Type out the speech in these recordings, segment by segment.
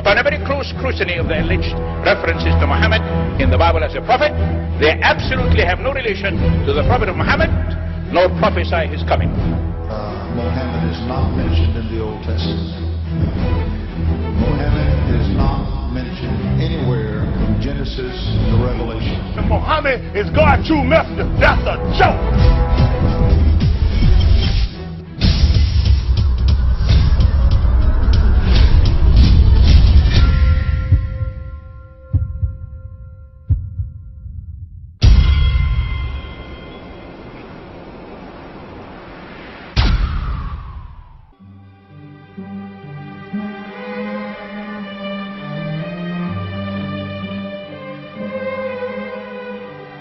upon a very close scrutiny of the alleged references to Muhammad in the Bible as a prophet, they absolutely have no relation to the prophet of Muhammad, nor prophesy his coming. Muhammad is not mentioned in the Old Testament. Muhammad is not mentioned anywhere from Genesis to Revelation. Muhammad is God's true messenger. That's a joke.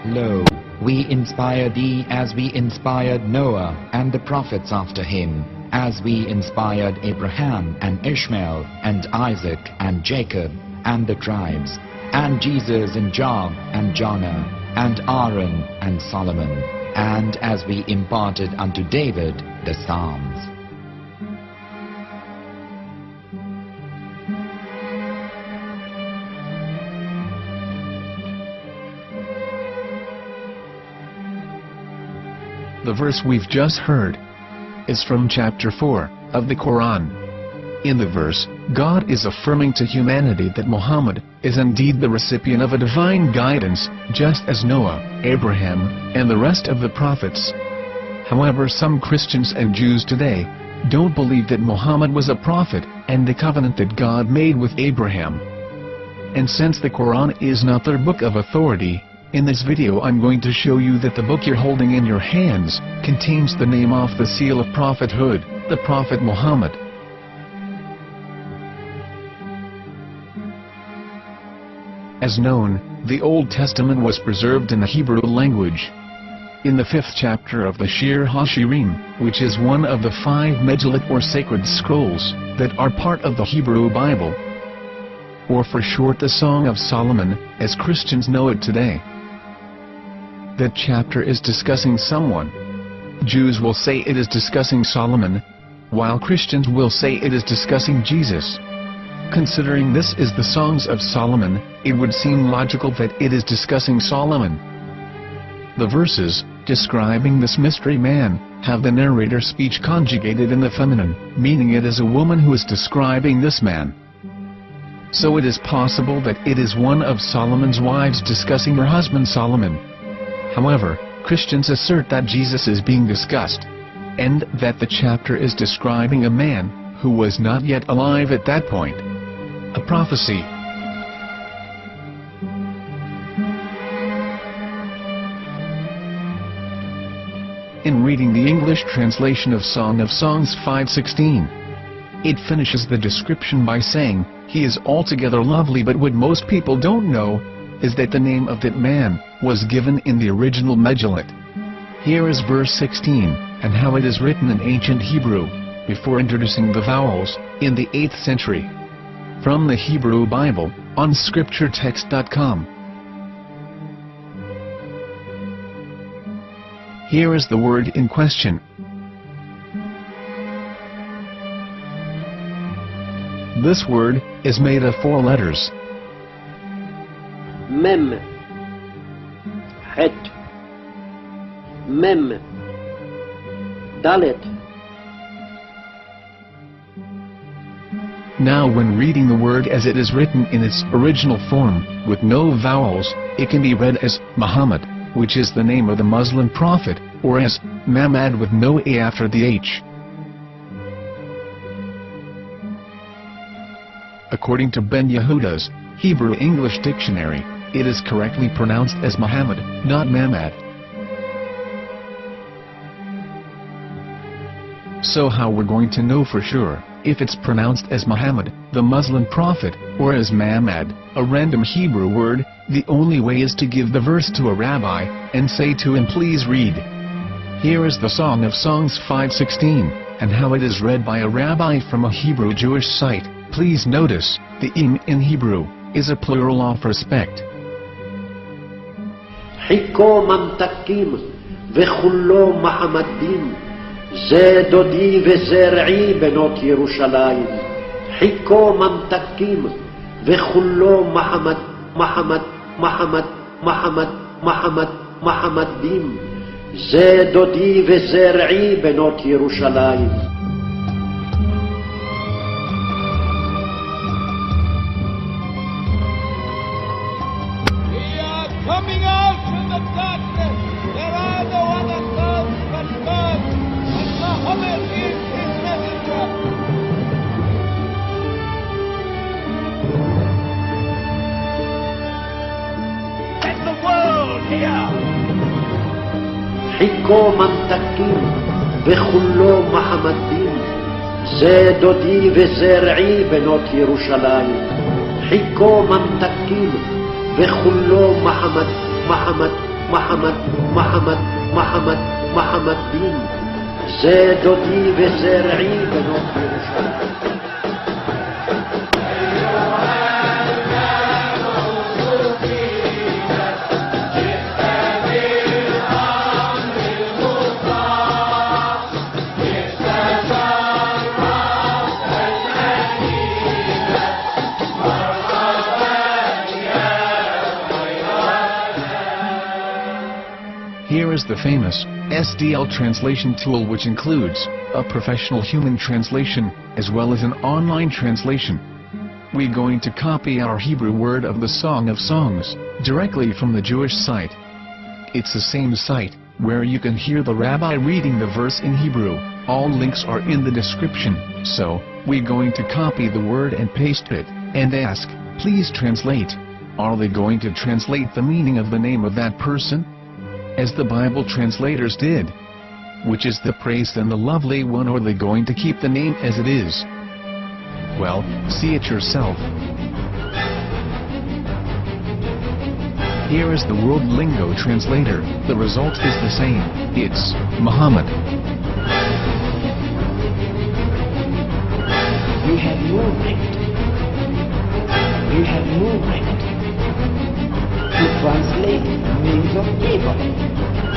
Lo, we inspire thee as we inspired Noah and the prophets after him, as we inspired Abraham and Ishmael and Isaac and Jacob and the tribes, and Jesus and Job and Jonah and Aaron and Solomon, and as we imparted unto David the Psalms. The verse we've just heard is from chapter 4 of the Quran. In the verse, God is affirming to humanity that Muhammad is indeed the recipient of a divine guidance, just as Noah, Abraham, and the rest of the prophets. However, some Christians and Jews today don't believe that Muhammad was a prophet and the covenant that God made with Abraham. And since the Quran is not their book of authority, in this video I'm going to show you that the book you're holding in your hands contains the name off the seal of prophethood, the Prophet Muhammad. As known, the Old Testament was preserved in the Hebrew language. In the 5th chapter of the Shir HaShirim, which is one of the 5 Megillat or sacred scrolls that are part of the Hebrew Bible, or for short the Song of Solomon, as Christians know it today. That chapter is discussing someone. Jews will say it is discussing Solomon, while Christians will say it is discussing Jesus. Considering this is the Songs of Solomon, it would seem logical that it is discussing Solomon. The verses, describing this mystery man, have the narrator's speech conjugated in the feminine, meaning it is a woman who is describing this man. So it is possible that it is one of Solomon's wives discussing her husband Solomon. However, Christians assert that Jesus is being discussed, and that the chapter is describing a man who was not yet alive at that point. A prophecy. In reading the English translation of Song of Songs 5:16, it finishes the description by saying, "He is altogether lovely," but what most people don't know is that the name of that man was given in the original Megillat. Here is verse 16, and how it is written in ancient Hebrew, before introducing the vowels, in the 8th century. From the Hebrew Bible, on scripturetext.com. Here is the word in question. This word is made of 4 letters. Mem, Het, Mem, Dalet. Now when reading the word as it is written in its original form, with no vowels, it can be read as Muhammad, which is the name of the Muslim prophet, or as Mamad with no A after the H. According to Ben Yehuda's Hebrew English Dictionary, it is correctly pronounced as Muhammad, not Mamad. So how we're going to know for sure if it's pronounced as Muhammad, the Muslim prophet, or as Mamad, a random Hebrew word? The only way is to give the verse to a rabbi and say to him, "Please read." Here is the Song of Songs 5:16, and how it is read by a rabbi from a Hebrew Jewish site. Please notice, the im in Hebrew is a plural of respect. Hiko mamtakim vechullo mahamadim ze dodi vezer'i benot Yerushalayim. Hiko mamtakim וכולו מחמד, מחמד, מחמד, מחמד, מחמד, מחמדים. זה דודי וזה רעי בנות ירושלים. Coming out from the darkness, there are no other gods but God, and Muhammad is his messenger. Let the world hear. חיכו ממתקים וכולו מחמדים. זה דודי וזה רעי בנות ירושלים. חיכו ממתקים וכולו מחמד, מחמד, מחמד, מחמד, מחמד, מחמדים. זה דודי וזה רעי בנות ירושלים. Here is the famous SDL translation tool, which includes a professional human translation as well as an online translation. We're going to copy our Hebrew word of the Song of Songs directly from the Jewish site. It's the same site where you can hear the rabbi reading the verse in Hebrew. All links are in the description. So, we're going to copy the word and paste it and ask, please translate. Are they going to translate the meaning of the name of that person, as the Bible translators did? Which is the praised and the lovely one, or are they going to keep the name as it is? Well, see it yourself. Here is the World Lingo Translator. The result is the same. It's Muhammad. You have no right. You have no right to translate names of people.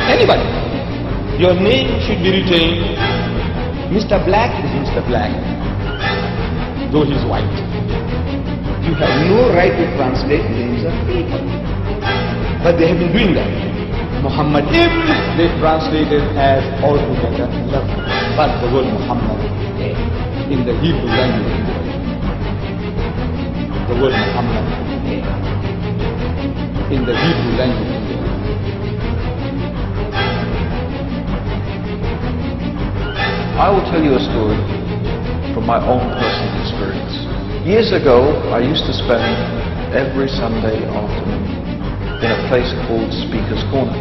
Anybody. Your name should be retained. Mr. Black is Mr. Black, though he's white. You have no right to translate names of people. But they have been doing that. Muhammad Ibn, they translated as altogether lovely. But the word Muhammad in the Hebrew language, the word Muhammad in the Hebrew language. I will tell you a story from my own personal experience. Years ago, I used to spend every Sunday afternoon in a place called Speaker's Corner.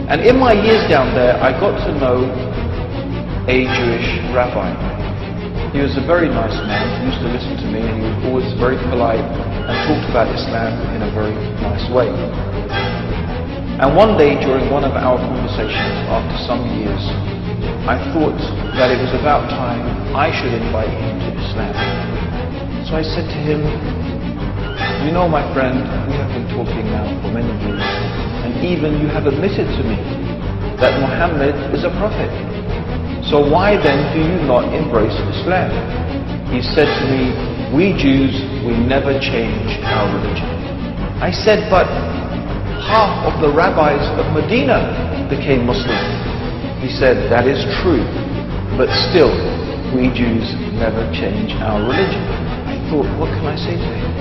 And in my years down there, I got to know a Jewish rabbi. He was a very nice man. He used to listen to me, and he was always very polite and talked about Islam in a very nice way. And one day, during one of our conversations after some years, I thought that it was about time I should invite him to Islam. So I said to him, you know, my friend, we have been talking now for many years, and even you have admitted to me that Muhammad is a prophet. So why then do you not embrace Islam? He said to me, we Jews, we never change our religion. I said, but half of the rabbis of Medina became Muslim. He said, that is true, but still, we Jews never change our religion. I thought, what can I say to him?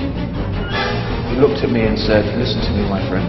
He looked at me and said, listen to me, my friend.